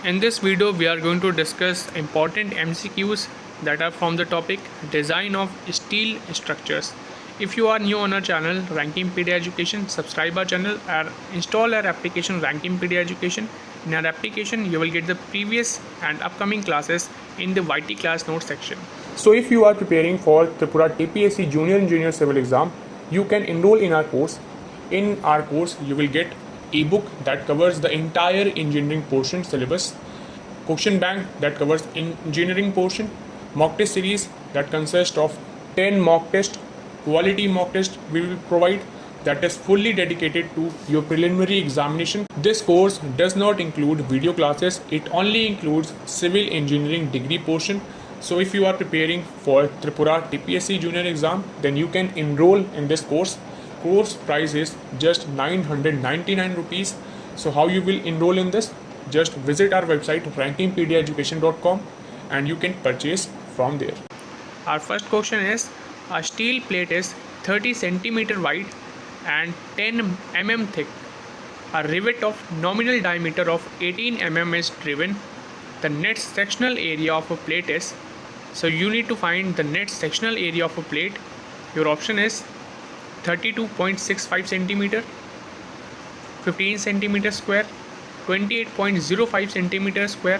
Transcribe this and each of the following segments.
In this video, we are going to discuss important MCQs that are from the topic Design of Steel Structures. If you are new on our channel Ranking Pedia Education, subscribe our channel and install our application Ranking Pedia Education. In our application, you will get the previous and upcoming classes in the YT class notes section. So if you are preparing for Tripura TPSC Junior Engineer Civil Exam, you can enroll in our course. In our course, you will get ebook that covers the entire engineering portion syllabus, question bank that covers engineering portion, mock test series that consists of 10 mock tests, quality mock test we will provide that is fully dedicated to your preliminary examination. This course does not include video classes, it only includes civil engineering degree portion. So if you are preparing for Tripura TPSC Junior exam, then you can enroll in this course. Course price is just 999 rupees. So how you will enroll in this? Just visit our website rankingpediaeducation.com and you can purchase from there. Our first question is, a steel plate is 30 cm wide and 10 mm thick. A rivet of nominal diameter of 18 mm is driven. The net sectional area of a plate is, so you need to find the net sectional area of a plate. Your option is 32.65 cm, 15 cm square, 28.05 cm square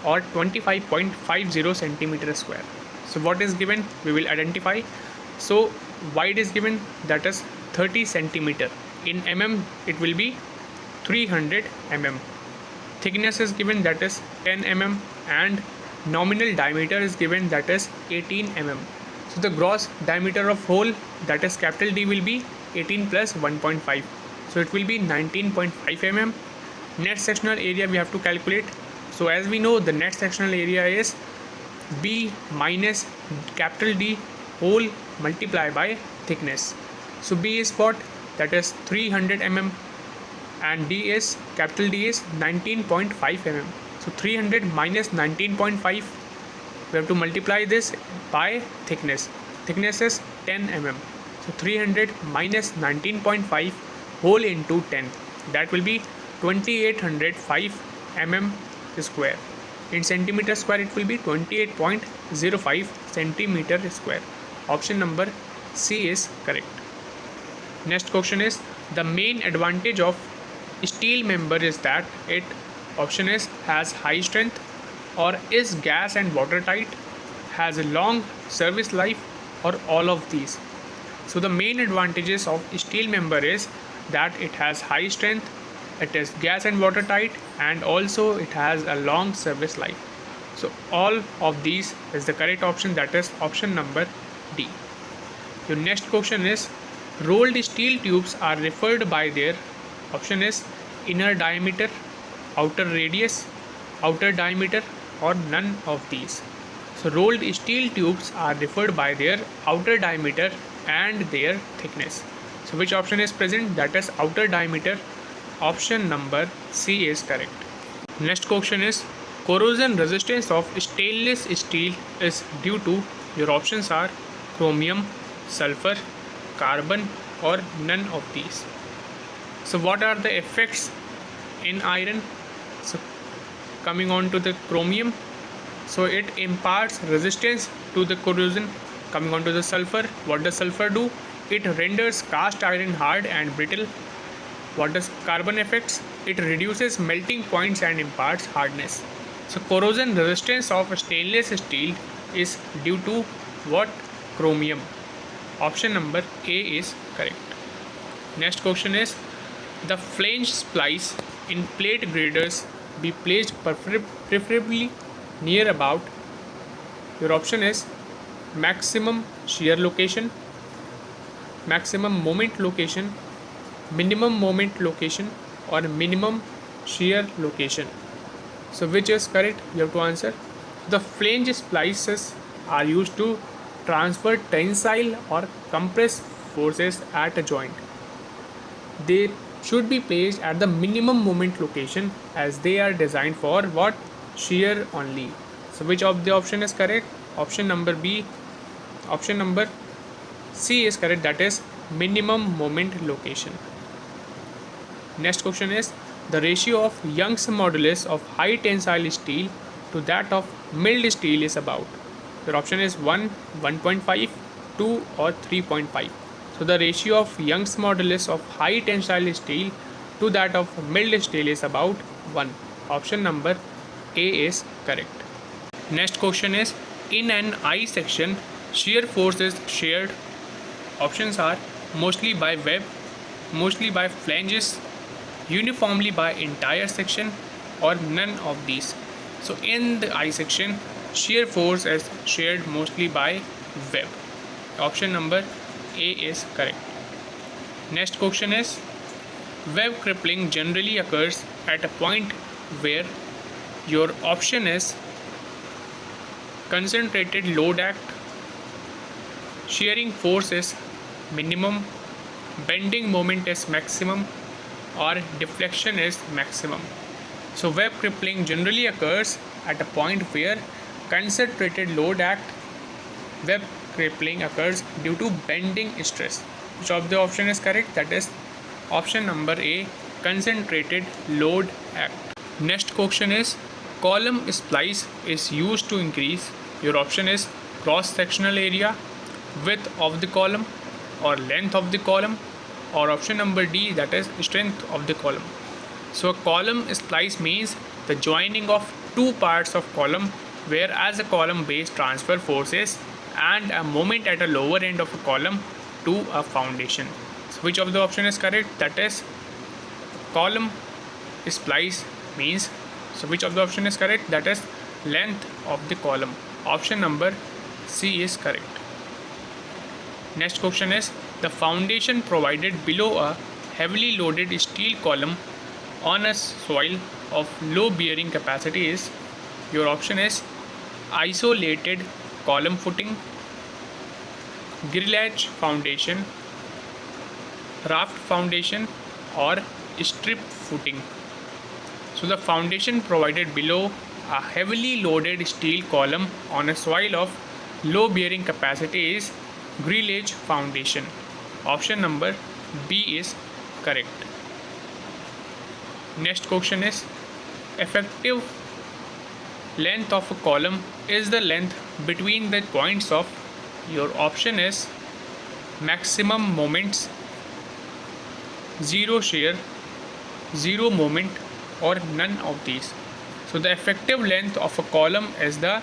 or 25.50 cm square. So what is given we will identify. So wide is given, that is 30 cm. In mm it will be 300 mm. Thickness is given, that is 10 mm, and nominal diameter is given, that is 18 mm. So the gross diameter of hole, that is capital D, will be 18 plus 1.5. So it will be 19.5 mm. Net sectional area we have to calculate. So as we know, the net sectional area is B minus capital D whole multiplied by thickness. So B is what? That is 300 mm and D is, capital D is 19.5 mm. So 300 minus 19.5, we have to multiply this by thickness. Thickness is 10 mm. So 300 minus 19.5 whole into 10, that will be 2805 mm square. In centimeter square it will be 28.05 centimeter square. Option number C is correct. Next question is, the main advantage of steel member is that it, option is, has high strength, or is gas and watertight, has a long service life, or all of these. So the main advantages of steel member is that it has high strength, it is gas and watertight, and also it has a long service life. So all of these is the correct option, that is option number D. Your next question is, rolled steel tubes are referred by their, option is, inner diameter, outer radius, outer diameter, or none of these. So rolled steel tubes are referred by their outer diameter and their thickness. So which option is present? That is outer diameter. Option number C is correct. Next question is, corrosion resistance of stainless steel is due to, your options are chromium, sulfur, carbon, or none of these. So what are the effects in iron? So coming on to the chromium, so it imparts resistance to the corrosion. Coming on to the sulfur, what does sulfur do? It renders cast iron hard and brittle. What does carbon affects? It reduces melting points and imparts hardness. So corrosion resistance of stainless steel is due to what? Chromium. Option number A is correct. Next question is, the flange splice in plate graders be placed preferably near about, your option is maximum shear location, maximum moment location, minimum moment location, or minimum shear location. So which is correct? You have to answer. The flange splices are used to transfer tensile or compress forces at a joint. They should be placed at the minimum moment location as they are designed for what? Shear only. So which of the option is correct? Option number B. Option number C is correct, that is minimum moment location. Next question is, the ratio of Young's modulus of high tensile steel to that of mild steel is about? Your option is 1, 1.5, 2 or 3.5. So the ratio of Young's modulus of high tensile steel to that of mild steel is about 1. Option number A is correct. Next question is, in an I section, shear force is shared. Options are mostly by web, mostly by flanges, uniformly by entire section, or none of these. So in the I section, shear force is shared mostly by web. Option number A is correct. Next question is, web crippling generally occurs at a point where your option is concentrated load act, shearing force is minimum, bending moment is maximum, or deflection is maximum. So web crippling generally occurs at a point where concentrated load act, web crippling occurs due to bending stress. Which of the option is correct? That is option number A, concentrated load act. Next question is, column splice is used to increase. Your option is cross sectional area, width of the column, or length of the column, or option number D, that is strength of the column. So a column splice means the joining of two parts of column whereas a column base transfer forces and a moment at a lower end of a column to a foundation. So which of the option is correct? That is column splice means, so which of the option is correct? That is length of the column. Option number C is correct. Next question is, the foundation provided below a heavily loaded steel column on a soil of low bearing capacity is? Your option is isolated column footing, grillage foundation, raft foundation, or strip footing. So the foundation provided below a heavily loaded steel column on a soil of low bearing capacity is grillage foundation. Option number B is correct. Next question is, effective length of a column is the length between the points of, your option is maximum moments, zero shear, zero moment, or none of these. So the effective length of a column is the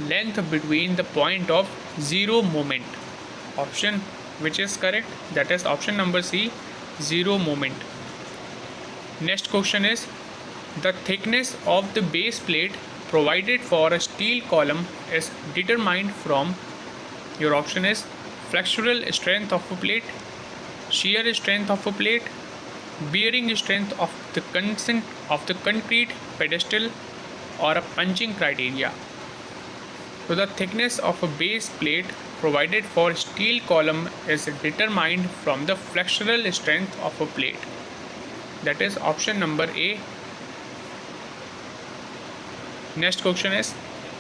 length between the point of zero moment. Option which is correct? That is option number C, zero moment. Next question is, the thickness of the base plate provided for a steel column is determined from, your option is flexural strength of a plate, shear strength of a plate, bearing strength of the concrete pedestal, or a punching criteria. So the thickness of a base plate provided for steel column is determined from the flexural strength of a plate. That is option number A. Next question is,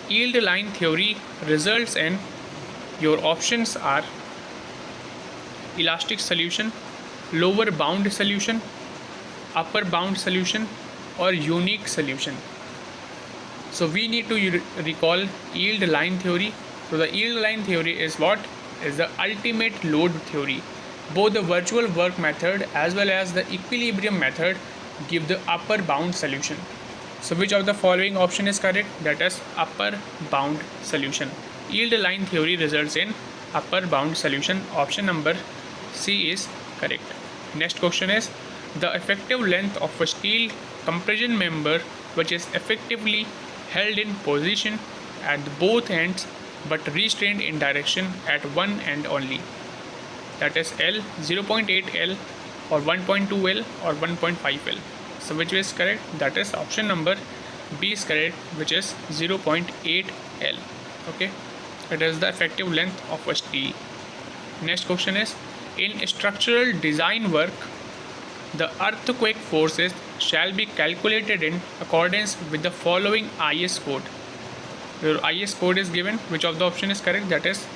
yield line theory results in, your options are elastic solution, lower bound solution, upper bound solution, or unique solution. So we need to recall yield line theory. So the yield line theory is what? Is the ultimate load theory. Both the virtual work method as well as the equilibrium method give the upper bound solution. So which of the following option is correct? That is upper bound solution. Yield line theory results in upper bound solution. Option number C is correct. Next question is, the effective length of a steel compression member which is effectively held in position at both ends but restrained in direction at one end only. That is L, 0.8 L, or 1.2 L, or 1.5 L. So which is correct? That is option number B is correct, which is 0.8 L. Okay, it is the effective length of a steel. Next question is, in structural design work, the earthquake forces shall be calculated in accordance with the following IS code. Your IS code is given. Which of the option is correct? That is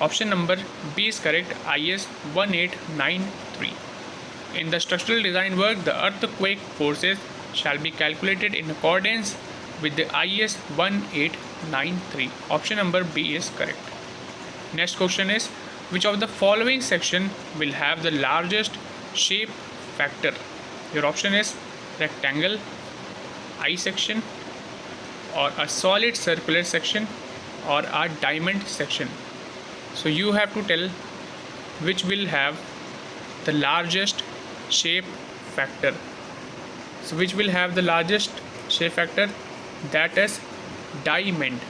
option number B is correct, IS 1893. In the structural design work, the earthquake forces shall be calculated in accordance with the IS 1893. Option number B is correct. Next question is, which of the following section will have the largest shape factor? Your option is rectangle, I section, or a solid circular section, or a diamond section. So you have to tell which will have the largest shape factor. So which will have the largest shape factor? That is diamond.